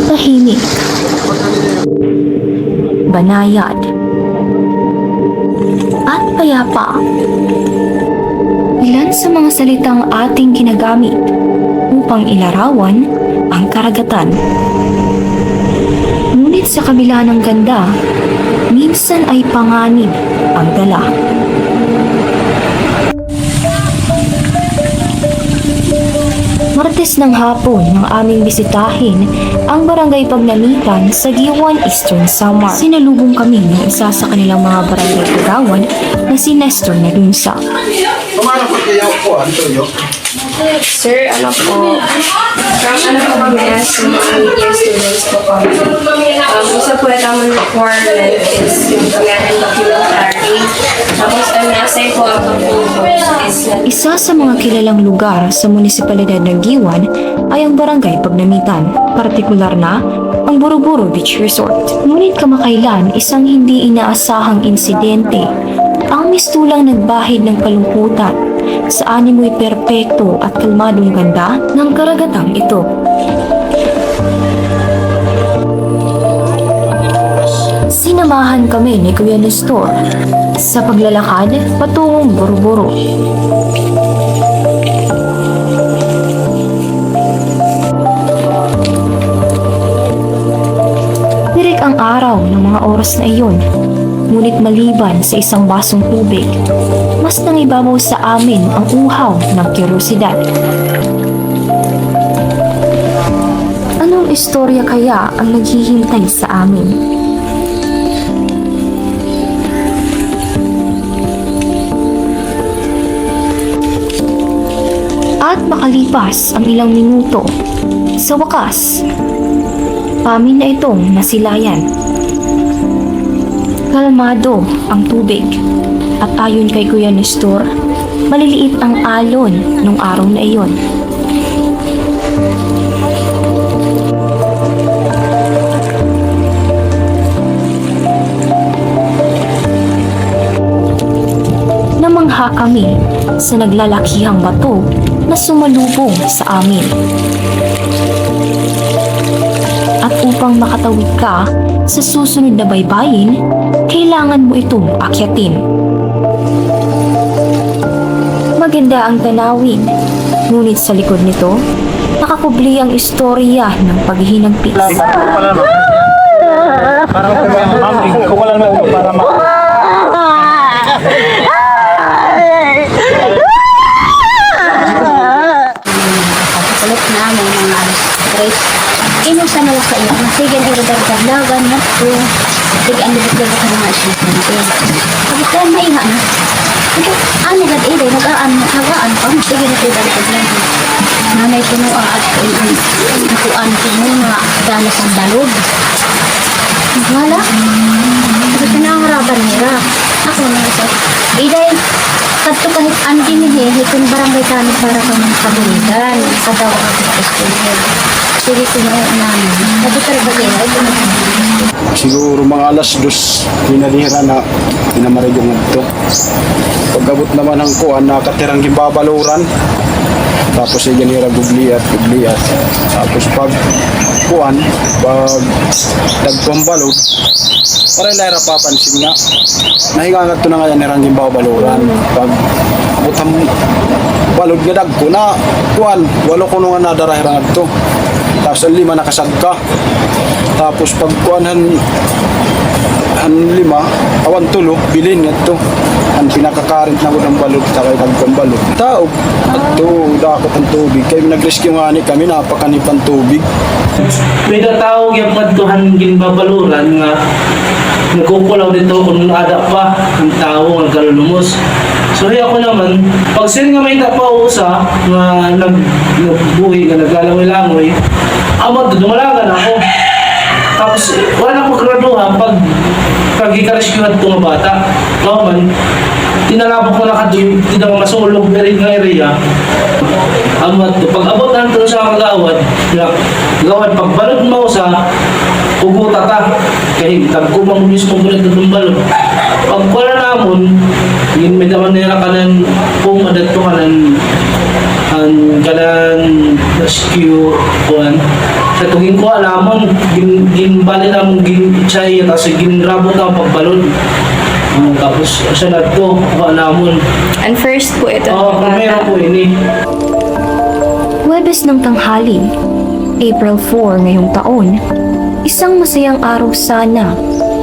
Tahimik, banayad, at payapa. Ilan sa mga salitang ating ginagamit upang ilarawan ang karagatan. Ngunit sa kabila ng ganda, minsan ay panganib ang dala. Martes ng hapon nang aming bisitahin ang barangay Pagnamitan sa Giwan, Eastern Samar. Sinalubong kami ng isa sa kanilang mga barangay kagawad na si Nestor Nadunsa. Kumano po kayo po, Antonio? Sir, ano po kami as mga media students po kami. Isa po naman requirement is yung pangalan documentary. Tapos ang essay po ang is Isa sa mga kilalang lugar sa munisipalidad ng Giwan ay ang barangay Pagnamitan, partikular na ang Buruburu Beach Resort. Ngunit kamakailan isang hindi inaasahang insidente ang mistulang nagbahid ng kalungkutan sa animoy perpekto at kalmadong ganda ng karagatang ito. Sinamahan kami ni Kuya Nestor sa paglalakad patungong Buruburu. Tirik ang araw ng mga oras na iyon, ngunit maliban sa isang basong tubig, mas nangibabaw sa amin ang uhaw ng kuryosidad. Anong istorya kaya ang naghihintay sa amin? At makalipas ang ilang minuto, sa wakas, amin na itong nasilayan. Kalmado ang tubig at ayon kay Kuya Nestor, maliliit ang alon nung araw na iyon. Namangha kami sa naglalakihang bato na sumalubong sa amin. At upang makatawid ka sa susunod na baybayin, kailangan mo itong akyatin. Maganda ang tanawin, ngunit sa likod nito, nakakubli ang istorya ng paghihinagpis. Kulit na may mga grace. Inusan na sa iyo. Masigan ay dagdagan na po. Sige, ang dagdagan ka mga isip. Sabi ka, maiha na. Sige, ano nag-iday, nag-aan pa. Sige, nag-dagdagan. Nanay ko nung at nakuan ko nung mga dalas ang dalog. Wala. Sabi ka na ang harapan nila. Ako na ito. Iday, kadto kahit andi ni kung barangay kami para kami kabulitan. Kadaw ako sa school. Sige ko na namin. Sabi ka rin ba kayo? Ito na. Siguro mga alas 2, pinalihira na pinamaridong ito. Pagabot naman ang kuhan, nakatirang gibabaluran. Tapos ay ganira gubliat. Tapos pag kuhan, pag nagpambalod, para lahira papansin nga. Nahingangat ito na nga yan nirang gibabaluran. Pag butang balod nga dagko na kuhan, 8 ko nung nadarahirang ito. Tapos ang 5 nakasagka. Tapos pag kuhan han 5, awan 3, bilin nga ito. Ang pinakakarent na ko ng balod sa kay kagpang balod. Tao, at ito, dakot ang tubig. Kaya nag-rescue nga ni kami, napakanip ang tubig. May natawag yung patuhan ginbabaluran nga nagkukulaw dito kung ada pa ang tao ang kalulumos. So ako naman, pag sin nga may napausa nga nagbuhi nga naglalangoy-langoy, amad dumalagan ako. Tapos wala na ko graduhan pag ikarescue at itong bata. Kauman, tinalabok ko na kadoy, tinang masulog na rin nga area. Amad, pag abot na ito sa kagawad, gawad pagbalot mo sa uguta ta. Kaya tagkumang mismo mo na itong balot. Pag wala namon, yun may naman nila kanan kung adat ko kanan rescue kuan. Sa tuging ko alamon ginbali na mong ginchay kasi ginrabot na ang pagbalon. Tapos siya na to ko alamon. And first po ito Oh, ng primero bata. po ini. Huwebes ng tanghali, April 4 ngayong taon, isang masayang araw sana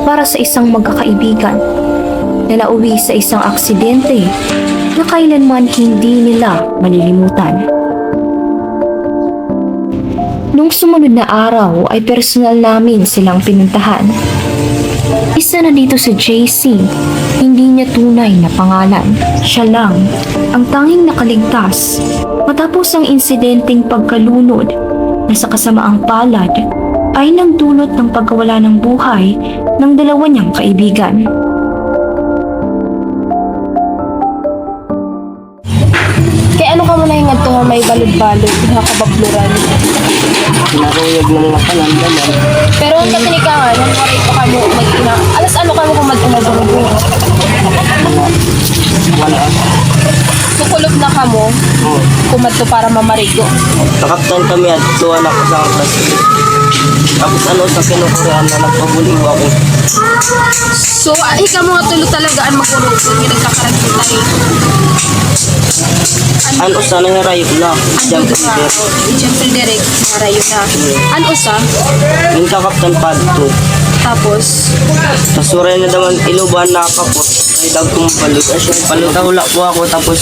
para sa isang magkakaibigan na nauwi sa isang aksidente na kailanman hindi nila malilimutan. Nung sumunod na araw ay personal namin silang pinuntahan. Isa na dito sa JC, hindi niya tunay na pangalan. Siya lang ang tanging nakaligtas matapos ang insidenteng pagkalunod na sa kasamaang palad ay nagdulot ng pagkawala ng buhay ng dalawa niyang kaibigan. Kaya ano ka muna yung nga may balod-balod, nakababluran. Naruyag ng mga panandaman. Pero ang katinig ka nga, nang maray pa ka mo mag-ina. Alas ano ka mo kung mag-ina mo? Wala. Sukulog na ka mo, kumadto para mamarigo. Nakaptan kami at tuwan ako sa angkas. Tapos ano sa kinukurean na nagpabuling ako. So, ikaw mo nga tulo talaga ang magkurupon yung nagkakaragkita eh. Ano sa nangarayo na. Diyan Ando kasi nga, Siyempre direct, marayo na. Ano sa? yung kakaptan pa dito. Tapos, Sa suray na daman iluban na kapot. Ay dag kong balod. Ay siya balod na hula po ako. Tapos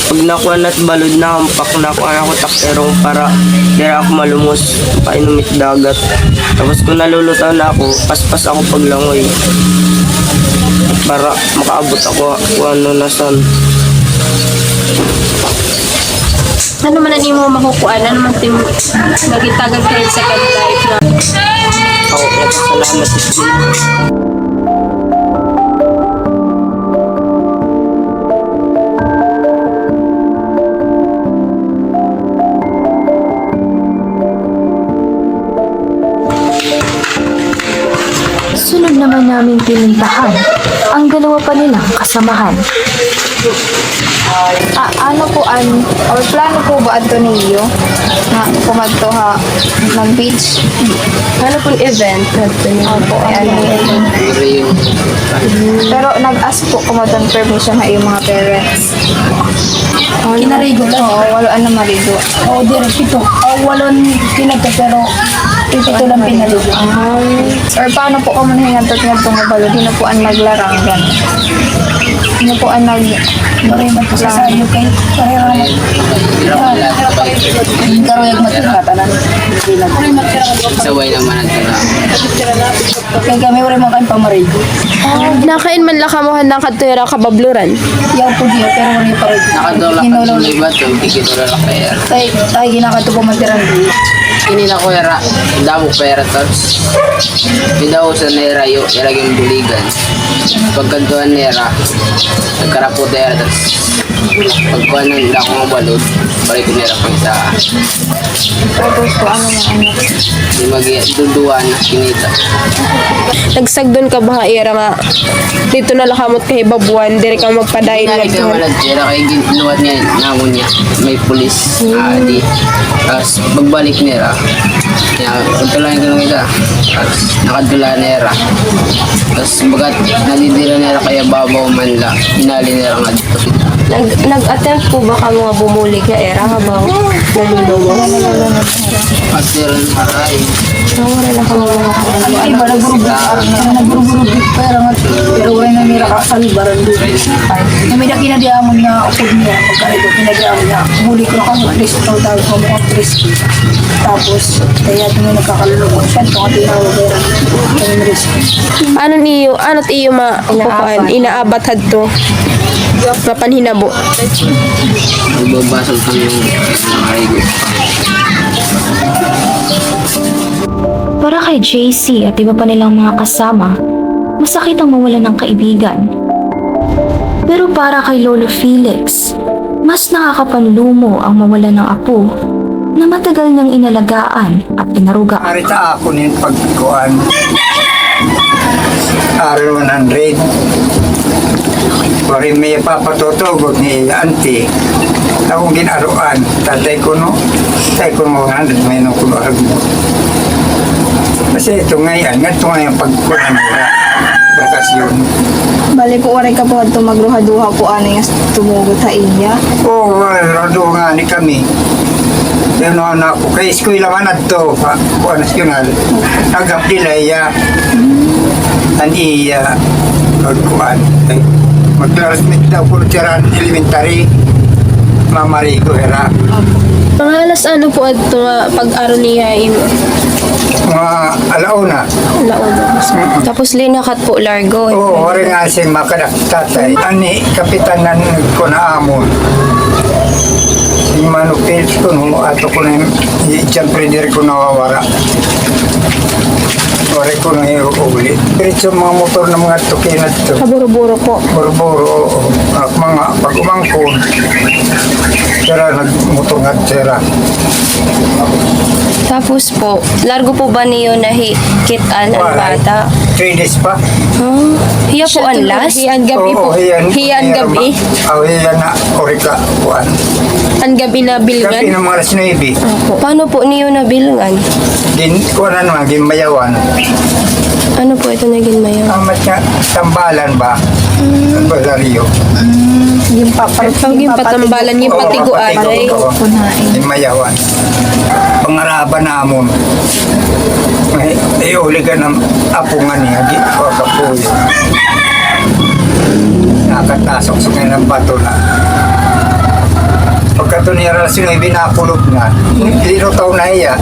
pag nakuha na't balod na hampak na ako ako takterong para dira ako malumos. Painumit dagat. Tapos kung nalulutaw na ako, paspas ako paglangoy. Para makaabot ako kung ano nasan. ano man ani mo makukuan? Ano man tim nagitagal kayo sa life na Ako nagpasalamat sa Diyos. Sunod naman namin pinuntahan ang dalawa pa nilang kasamahan. Ano po or plano po ba adto ninyo na pumadto ha ng beach? ano pong event natin? Opo, ano yun. Pero nag-ask po kumadto ng permission ha yung mga parents. Kinarigo lang. Oo, walaan na marigo. Oo, direkto. Walon pinagka pero ito lang pinaligo. Or paano po kamo nahingantot nga tumabalo? Di na po ang naglarang gan. Di na po ang nag... Maray magpasasayo kay parehang. Pero yung matira-tanan. Saway naman ang tira. Kaya kami wala mga kain pamarigo. Nakain man lang kamuhan ng katera kababluran. Yaw po diya pero wala pa rin. Nakadolak ka sa libat, yung tikito na kaya. Tayo ginakato po matirang di. Ini na ko era, damo pera tapos daw sa nera yo, ilaging buligan. Pagkantuan nera, nagkarapot nera tapos pagkuhan ng dako ng balod, balik ko nera pag sa Tapos po ano yung ano. di mag-duduan na kinita. Nagsagdon ka ba era nga dito na lakamot kay babuan dire ka magpadayon Hindi na wala tira kay ginuwat niya, namon niya, may pulis, di. Tapos pagbalik nera, pagtulayan ko lang ita, tapos nakadula nera. Tapos bagat nadidira nera kaya babaw man la, hinali nera nga dito. Nag-attempt po ba ka mga bumuli ka era habang naluluwa? Pagtira ng haray. Wala na kami mga ay wala nagburuburo pero wala na nila kasalibaran doon. Na may nakinadiamon na upod niya pagkarito kinadiamon na muli ko na kami at least ito tayo sa mga triski. Tapos kaya ito na nagkakalulungan siya ito nga tinawagan ng risk. Ano't iyo makukuan inaabat hadto mapanhinabo. Magbabasag kami yung nakarigo. Para kay JC at iba pa nilang mga kasama, masakit ang mawala ng kaibigan. Pero para kay Lolo Felix, mas nakakapanlumo ang mawala ng apo na matagal niyang inalagaan at pinaruga. Arita ako nin pagkuhan. R100. Pari may papatutugot ni auntie. akong ginaruan. Tatay ko no, tatay ko mo nga, may no kuno agmo. Kasi ito ngayon pagkuhan nila. Bakasyon. Bali po oray ka po at magruha-duha po ano yung tumugot sa iya. Oo, rado nga ni kami. Yan na ako. Kaya eskwela man at to, Kuha Nasyonal. Nagap nila iya. Ani iya. Magkuhan. Maglarasmit daw po tiyaran elementary. Mamarigo era. Mga alas ano po at pag-aro niya imo? Mga alauna. Tapos linakat po largo. Oo, rin nga si makadaktatay. Ani, kapitanan ko na amon. Yung manupil ko no, ato ko na siyempre diri ko nawawara. Wala ko na uli. Diretso mga motor ng mga tukinat to. Kaburo-buro po. Boro-boro, mga pag-umangkon. Sira, nagmotor nga sira. Tapos po, largo po ba niyo nahikitan ang bata? 3 days pa. Hiya po ang last? Hiyan gabi po. Hiyan gabi. Hiyan na, orika, kuan. Ang gabi na Gabi bilgan. ng mga alas 9. Paano po niyo nabilngan? Kuan na naman, ginmayawan. Ano po ito naging mayo? Ang matya, tambalan ba? Ang balaryo. Yung Patambalan yung patiguan. Ginmayawan. Pangaraban namon. Ay, uli ka ng apungan niya. Di ko kapuyo. Nakatasok sa kanyang bato na. Pagkatunira na sila, binakulog na. Linotaw na iya.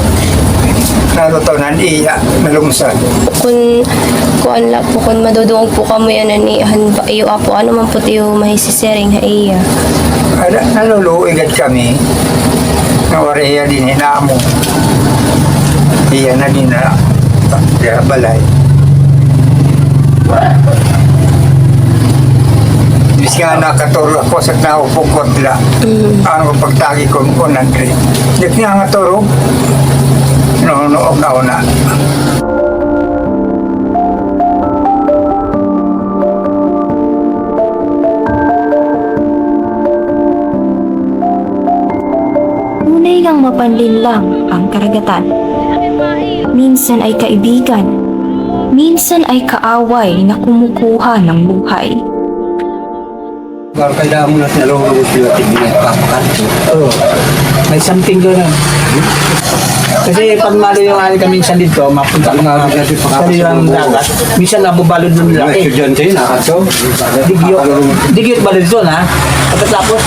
Nalutaw na iya, nalungsan. Kung madudungog po kamo yan ni hanba iyo apo ano man po tiyo mahisisering ha iya. Naluluigad kami. Nawariya din inamo. Iya na din na balay. Bis nga nakaturo ako sa tao pukot la. Ano pagtagi ko nandri. Dik nga nga turo. Noob na una. Tunay ngang mapanlinlang ang karagatan. Minsan ay kaibigan, minsan ay kaaway na kumukuha ng buhay. Kailangan mo natin alam mo sila tignan Oo. May something doon na. Kasi pag malo yung ano kami minsan dito, mapunta nga sa lilang dagat. Minsan nabubalod ng laki. Estudyante, nakaso. Digyot balod doon ha. Pagkatapos,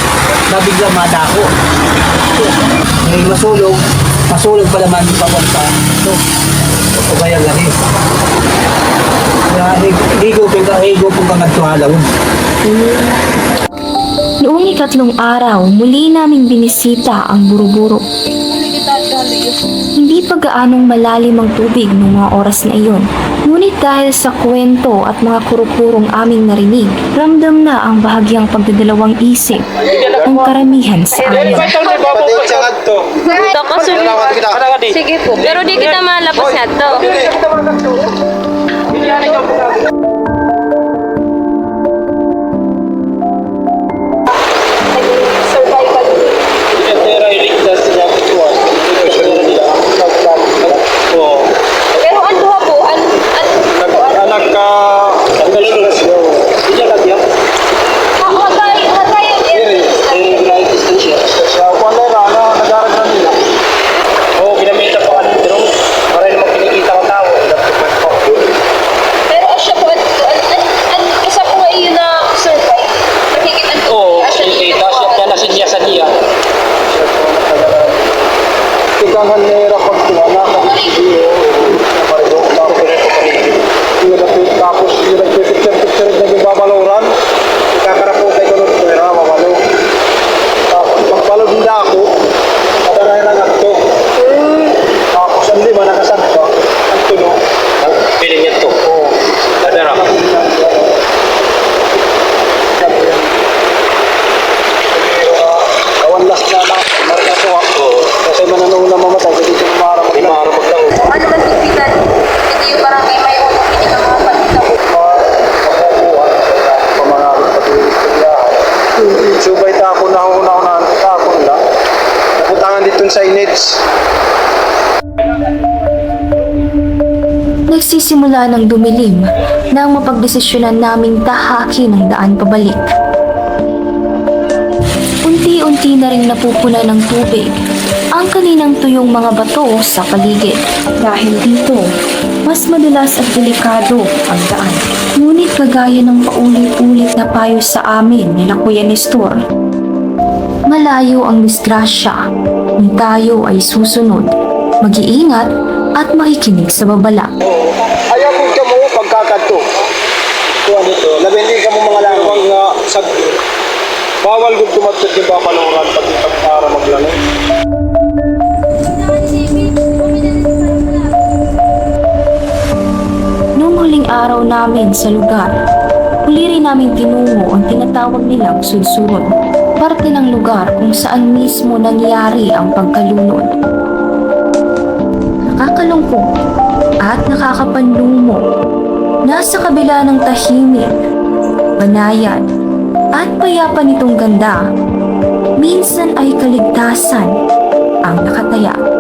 nabigla madako. May masulog pa naman papunta. So, o kaya gani. Higo pong kangatuhalaw. Noong ikatlong araw, muli naming binisita ang buro-buro. Hindi pa gaanong malalim ang tubig noong mga oras na iyon. Ngunit dahil sa kwento at mga kurupurong aming narinig, ramdam na ang bahagyang pagdadalawang isip ang karamihan sa amin. Sige po. Pero di kita malapos na to. Pero ang duha po, pero asya po, isa po ay yun na survive. Nakikita po. Asya niya. Tigangan ni Rapag Tuwana. Tapos yung nagpipicture na yung babaloran, ikakaraputay ko ng pera, mabalo. Tapos pagbalog hindi ako, madarayan lang ako. Tapos ang lima nakasagpa, ang tuno. Ang piling niya to? Oo. Nadara. Kawan last na lang, marikaso ako. Kasi mananong na mamatay, kasi ito maramag lang. Ano ba sigbitan? Hindi yung parang may ulo, hindi ka mga pagkita po. Nagsisimula ng dumilim nang mapagdesisyonan naming tahakin ang daan pabalik. Unti-unti na rin napupuna ng tubig ang kaninang tuyong mga bato sa paligid. Dahil dito, mas madulas at delikado ang daan. Ngunit kagaya ng paulit-ulit na payo sa amin ni Kuya Nestor, malayo ang disgrasya kung tayo ay susunod, mag-iingat at makikinig sa babala. Ayaw mo ka mo pagkakato. Kuha nito. Labindi ka mo mga langwang nga sa bawal kung tumatot yung babaluran pag para maglanay. Noong huling araw namin sa lugar, huli rin namin tinungo ang tinatawag nilang sulsuron, parte ng lugar kung saan mismo nangyari ang pagkalunod. Nakakalungkot at nakakapanlumo, nasa kabila ng tahimik, banayad at payapa nitong ganda, minsan ay kaligtasan ang nakataya.